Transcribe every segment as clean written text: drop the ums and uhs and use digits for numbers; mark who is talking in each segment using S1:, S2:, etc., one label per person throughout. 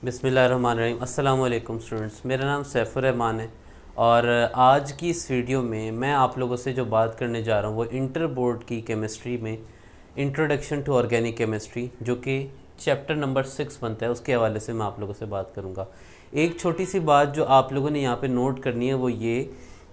S1: बिस्मिल्लाहिर्रहमानिर्रहीम। अस्सलाम वालेकुम स्टूडेंट्स, मेरा नाम सैफुर रहमान है और आज की इस वीडियो में मैं आप लोगों से जो बात करने जा रहा हूँ वो इंटर बोर्ड की केमिस्ट्री में इंट्रोडक्शन टू ऑर्गेनिक केमिस्ट्री जो कि चैप्टर नंबर 6 बनता है, उसके हवाले से मैं आप लोगों से बात करूँगा। एक छोटी सी बात जो आप लोगों ने यहाँ पे नोट करनी है वो ये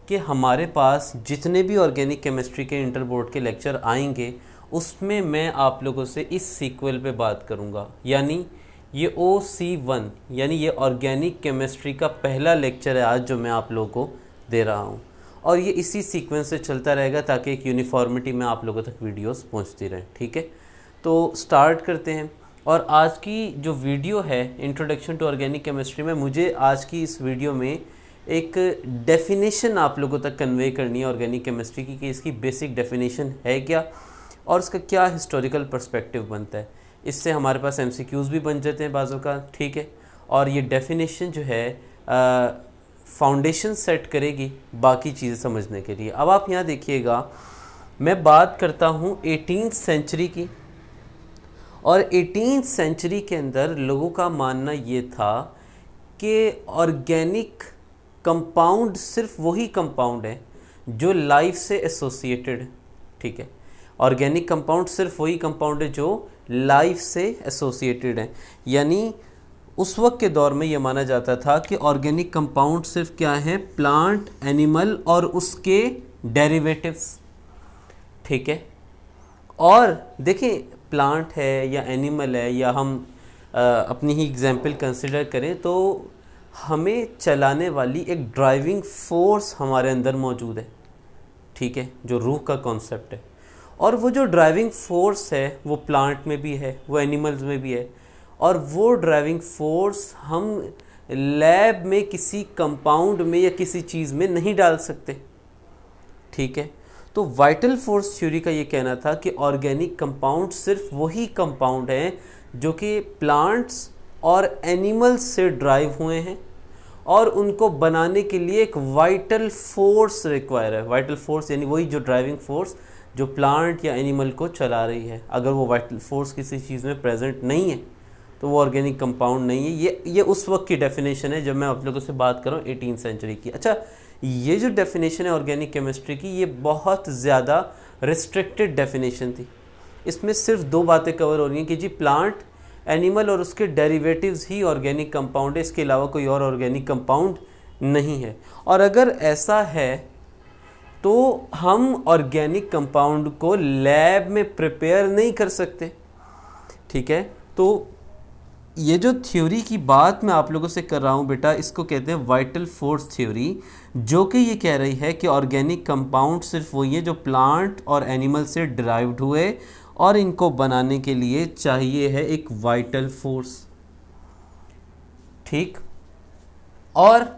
S1: कि हमारे पास जितने भी ऑर्गेनिक केमिस्ट्री के इंटर बोर्ड के लेक्चर आएंगे उसमें मैं आप लोगों से इस सीक्वल पे बात करूँगा, यानी ये OC1 यानी ये ऑर्गेनिक केमिस्ट्री का पहला लेक्चर है आज जो मैं आप लोगों को दे रहा हूँ और ये इसी सीक्वेंस से चलता रहेगा ताकि एक यूनिफॉर्मिटी में आप लोगों तक वीडियोस पहुँचती रहें। ठीक है, तो स्टार्ट करते हैं। और आज की जो वीडियो है इंट्रोडक्शन टू ऑर्गेनिक केमिस्ट्री में मुझे आज की इस वीडियो में एक डेफिनेशन आप लोगों तक कन्वे करनी है ऑर्गेनिक केमिस्ट्री की कि इसकी बेसिक डेफिनेशन है क्या और उसका क्या हिस्टोरिकल पर्सपेक्टिव बनता है। इससे हमारे पास MCQs भी बन जाते हैं बाज़ों का। ठीक है, और ये डेफिनेशन जो है फाउंडेशन सेट करेगी बाकी चीज़ें समझने के लिए। अब आप यहाँ देखिएगा, मैं बात करता हूँ 18th सेंचुरी की और 18th सेंचुरी के अंदर लोगों का मानना ये था कि ऑर्गेनिक कंपाउंड सिर्फ वही कंपाउंड है जो लाइफ से एसोसिएटेड है। ठीक है, ऑर्गेनिक कंपाउंड सिर्फ वही कंपाउंड है जो लाइफ से एसोसिएटेड है, यानी उस वक्त के दौर में ये माना जाता था कि ऑर्गेनिक कंपाउंड सिर्फ क्या है, प्लांट, एनिमल और उसके डेरिवेटिव्स। ठीक है, और देखें प्लांट है या एनिमल है या हम अपनी ही एग्जांपल कंसिडर करें तो हमें चलाने वाली एक ड्राइविंग फोर्स हमारे अंदर मौजूद है। ठीक है, जो रूह का कॉन्सेप्ट है, और वो जो ड्राइविंग फोर्स है वो प्लांट में भी है, वो एनिमल्स में भी है, और वो ड्राइविंग फोर्स हम लैब में किसी कंपाउंड में या किसी चीज़ में नहीं डाल सकते। ठीक है, तो वाइटल फोर्स थ्योरी का ये कहना था कि ऑर्गेनिक कंपाउंड सिर्फ वही कंपाउंड हैं जो कि प्लांट्स और एनिमल्स से ड्राइव हुए हैं और उनको बनाने के लिए एक वाइटल फोर्स रिक्वायर है। वाइटल फोर्स यानी वही जो ड्राइविंग फोर्स जो प्लांट या एनिमल को चला रही है। अगर वो वाइटल फोर्स किसी चीज़ में प्रेजेंट नहीं है तो वो ऑर्गेनिक कंपाउंड नहीं है। ये उस वक्त की डेफिनेशन है जब मैं आप लोगों से बात कर रहा हूँ 18th सेंचुरी की। अच्छा, ये जो डेफिनेशन है ऑर्गेनिक केमिस्ट्री की ये बहुत ज़्यादा रिस्ट्रिक्टेड डेफिनेशन थी। इसमें सिर्फ दो बातें कवर हो रही हैं कि जी प्लांट, एनिमल और उसके डेरिवेटिव्स ही ऑर्गेनिक कंपाउंड है, इसके अलावा कोई और ऑर्गेनिक कंपाउंड नहीं है। और अगर ऐसा है तो हम ऑर्गेनिक कंपाउंड को लैब में प्रिपेयर नहीं कर सकते। ठीक है, तो ये जो थ्योरी की बात मैं आप लोगों से कर रहा हूँ बेटा, इसको कहते हैं वाइटल फोर्स थ्योरी, जो कि ये कह रही है कि ऑर्गेनिक कंपाउंड सिर्फ वही है जो प्लांट और एनिमल से डिराइव्ड हुए और इनको बनाने के लिए चाहिए है एक वाइटल फोर्स। ठीक, और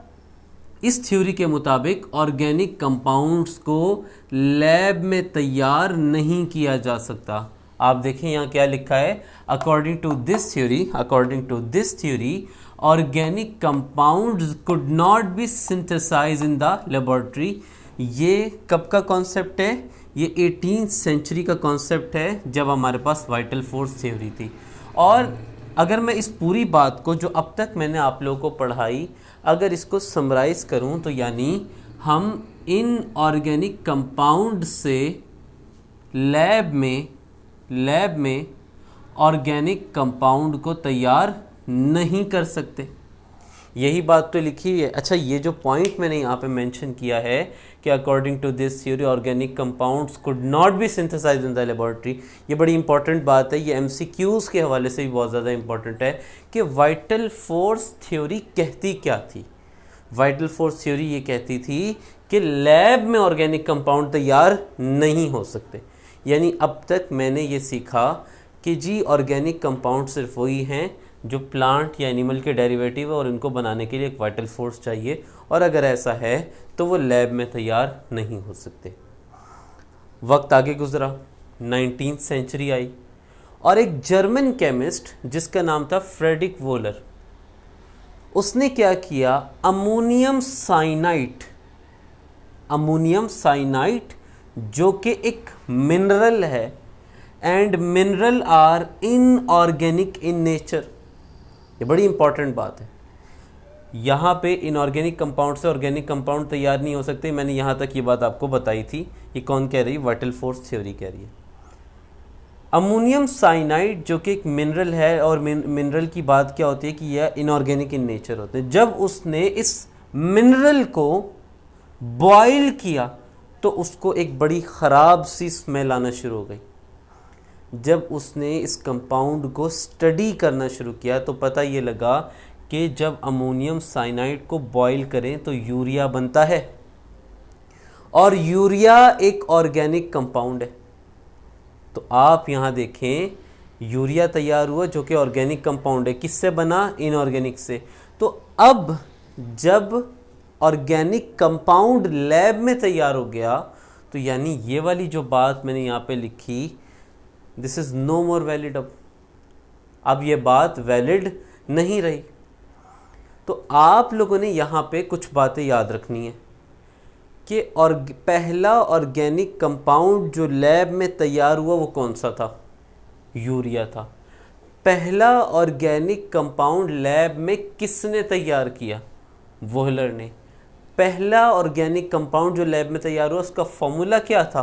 S1: इस थ्योरी के मुताबिक ऑर्गेनिक कंपाउंड्स को लैब में तैयार नहीं किया जा सकता। आप देखें यहाँ क्या लिखा है, according to this theory organic compounds could not be synthesize in the laboratory. ये कब का कॉन्सेप्ट है? ये 18th सेंचुरी का कॉन्सेप्ट है जब हमारे पास वाइटल फोर्स थ्योरी थी। और अगर मैं इस पूरी बात को जो अब तक मैंने आप लोगों को पढ़ाई अगर इसको समराइज़ करूं तो यानी हम इन ऑर्गेनिक कंपाउंड से लैब में ऑर्गेनिक कंपाउंड को तैयार नहीं कर सकते। यही बात तो लिखी हुई है। अच्छा, ये जो पॉइंट मैंने यहाँ पे मेंशन किया है कि according to this theory organic compounds could not be synthesized in the laboratory, ये बड़ी इंपॉर्टेंट बात है। ये MCQs के हवाले से भी बहुत ज़्यादा इंपॉर्टेंट है कि वाइटल फोर्स थ्योरी कहती क्या थी। वाइटल फोर्स थ्योरी ये कहती थी कि लैब में ऑर्गेनिक कंपाउंड तैयार नहीं हो सकते। यानी अब तक मैंने ये सीखा कि जी ऑर्गेनिक कंपाउंड सिर्फ वही हैं जो प्लांट या एनिमल के डेरिवेटिव है और इनको बनाने के लिए एक वाइटल फोर्स चाहिए, और अगर ऐसा है तो वो लैब में तैयार नहीं हो सकते। वक्त आगे गुजरा, 19th सेंचुरी आई और एक जर्मन केमिस्ट जिसका नाम था फ्रेडरिक वोलर, उसने क्या किया, अमोनियम साइनाइट जो कि एक मिनरल है and mineral are inorganic in nature. ये बड़ी इंपॉर्टेंट बात है। यहाँ पे इनऑर्गेनिक कंपाउंड से ऑर्गेनिक कंपाउंड तैयार नहीं हो सकते। मैंने यहाँ तक ये बात आपको बताई थी। ये कौन कह रही है? वाइटलफोर्स थ्योरी कह रही है। अमोनियम साइनाइड जो कि एक मिनरल है, और मिनरल की बात क्या होती है कि यह इनऑर्गेनिक इन नेचर होते हैं। जब उसने इस मिनरल को बॉयल किया तो उसको एक बड़ी ख़राब सी स्मेल आना शुरू हो गई। जब उसने इस कंपाउंड को स्टडी करना शुरू किया तो पता ये लगा कि जब अमोनियम साइनाइड को बॉयल करें तो यूरिया बनता है, और यूरिया एक ऑर्गेनिक कंपाउंड है। तो आप यहाँ देखें, यूरिया तैयार हुआ जो कि ऑर्गेनिक कंपाउंड है। किससे बना? इनऑर्गेनिक से। तो अब जब ऑर्गेनिक कंपाउंड लैब में तैयार हो गया तो यानी ये वाली जो बात मैंने यहाँ पे लिखी, this is no more valid. अब ये बात वैलिड नहीं रही। तो आप लोगों ने यहाँ पे कुछ बातें याद रखनी है कि पहला ऑर्गेनिक कंपाउंड जो लैब में तैयार हुआ वो कौन सा था? यूरिया था। पहला ऑर्गेनिक कंपाउंड लैब में किसने तैयार किया? वोहलर ने। पहला ऑर्गेनिक कंपाउंड जो लैब में तैयार हुआ उसका फॉर्मूला क्या था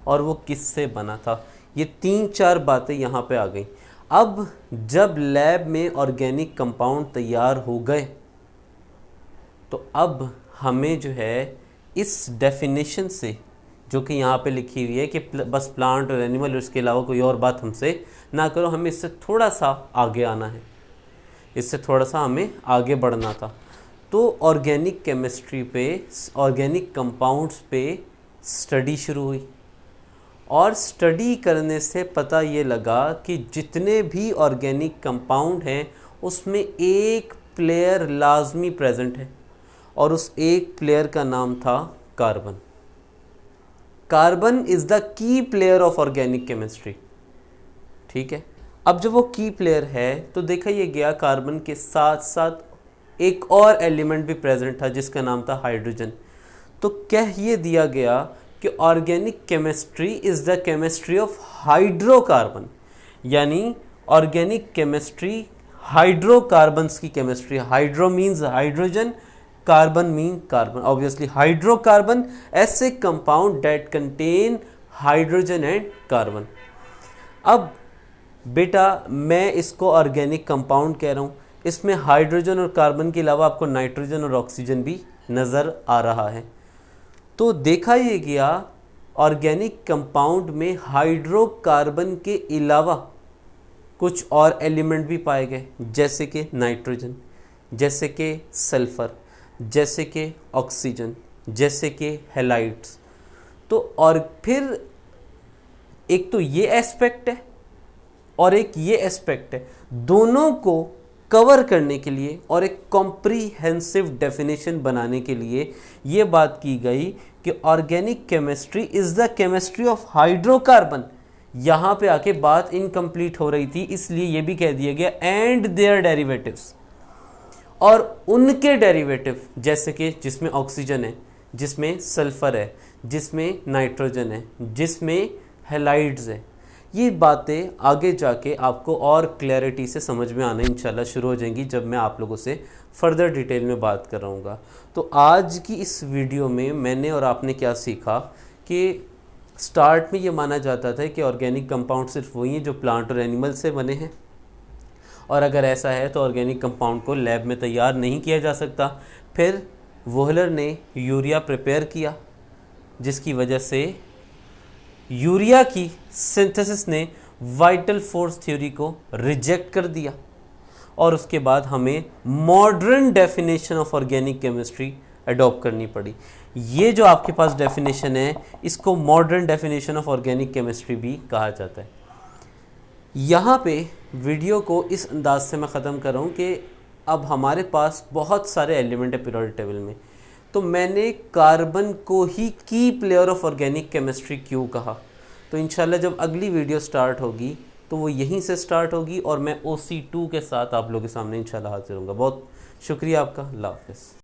S1: और वो किससे बना था? ये 3-4 बातें यहाँ पे आ गई। अब जब लैब में ऑर्गेनिक कंपाउंड तैयार हो गए तो अब हमें जो है इस डेफिनेशन से, जो कि यहाँ पे लिखी हुई है कि बस प्लांट और एनिमल, उसके अलावा कोई और बात हमसे ना करो, हमें इससे थोड़ा सा आगे आना है, इससे थोड़ा सा हमें आगे बढ़ना था। तो ऑर्गेनिक केमिस्ट्री पे, ऑर्गेनिक कंपाउंड्स पे स्टडी शुरू हुई, और स्टडी करने से पता ये लगा कि जितने भी ऑर्गेनिक कंपाउंड हैं उसमें एक प्लेयर लाजमी प्रेजेंट है, और उस एक प्लेयर का नाम था carbon. Carbon is the key player of organic chemistry. ठीक है। अब जब वो की प्लेयर है तो देखा ये गया कार्बन के साथ साथ एक और एलिमेंट भी प्रेजेंट था जिसका नाम था हाइड्रोजन। तो कह ये दिया गया कि organic chemistry is the chemistry of hydrocarbon, यानी ऑर्गेनिक केमिस्ट्री हाइड्रोकार्बन्स की chemistry. Hydro means hydrogen, carbon mean carbon. Obviously hydrocarbon ऐसे compound that contain hydrogen and carbon. अब बेटा मैं इसको ऑर्गेनिक कंपाउंड कह रहा हूँ, इसमें हाइड्रोजन और कार्बन के अलावा आपको नाइट्रोजन और ऑक्सीजन भी नज़र आ रहा है। तो देखा ये गया ऑर्गेनिक कंपाउंड में हाइड्रोकार्बन के अलावा कुछ और एलिमेंट भी पाए गए, जैसे कि नाइट्रोजन, जैसे कि सल्फ़र, जैसे कि ऑक्सीजन, जैसे कि हैलाइड्स। तो और फिर एक तो ये एस्पेक्ट है और एक ये एस्पेक्ट है, दोनों को कवर करने के लिए और एक कॉम्प्रीहेंसिव डेफिनेशन बनाने के लिए ये बात की गई कि organic chemistry is the chemistry of hydrocarbon. यहाँ पे आके बात इनकम्प्लीट हो रही थी, इसलिए ये भी कह दिया गया एंड देयर डेरिवेटिव्स, और उनके डेरिवेटिव, जैसे कि जिसमें ऑक्सीजन है, जिसमें सल्फ़र है, जिसमें नाइट्रोजन है, जिसमें हैलाइड्स है। ये बातें आगे जाके आपको और क्लैरिटी से समझ में आना इंशाल्लाह शुरू हो जाएंगी जब मैं आप लोगों से फर्दर डिटेल में बात कर रहा हूँगा। तो आज की इस वीडियो में मैंने और आपने क्या सीखा कि स्टार्ट में ये माना जाता था कि ऑर्गेनिक कंपाउंड सिर्फ वही हैं जो प्लांट और एनिमल से बने हैं, और अगर ऐसा है तो ऑर्गेनिक कंपाउंड को लैब में तैयार नहीं किया जा सकता। फिर वोहलर ने यूरिया प्रिपेयर किया, जिसकी वजह से यूरिया की सिंथेसिस ने वाइटल फोर्स थ्योरी को रिजेक्ट कर दिया, और उसके बाद हमें modern definition of organic chemistry adopt करनी पड़ी। ये जो आपके पास डेफिनेशन है इसको modern definition of organic chemistry भी कहा जाता है। यहाँ पे वीडियो को इस अंदाज से मैं ख़त्म कर रहा हूँ कि अब हमारे पास बहुत सारे एलिमेंट है पीरियोडिक टेबल में, तो मैंने कार्बन को ही की प्लेयर ऑफ ऑर्गेनिक केमिस्ट्री क्यों कहा। तो इंशाल्लाह जब अगली वीडियो स्टार्ट होगी तो वो यहीं से स्टार्ट होगी, और मैं OC2 के साथ आप लोगों के सामने इंशाल्लाह हाजिर होऊंगा। बहुत शुक्रिया आपका। अल्लाह हाफ़िज़।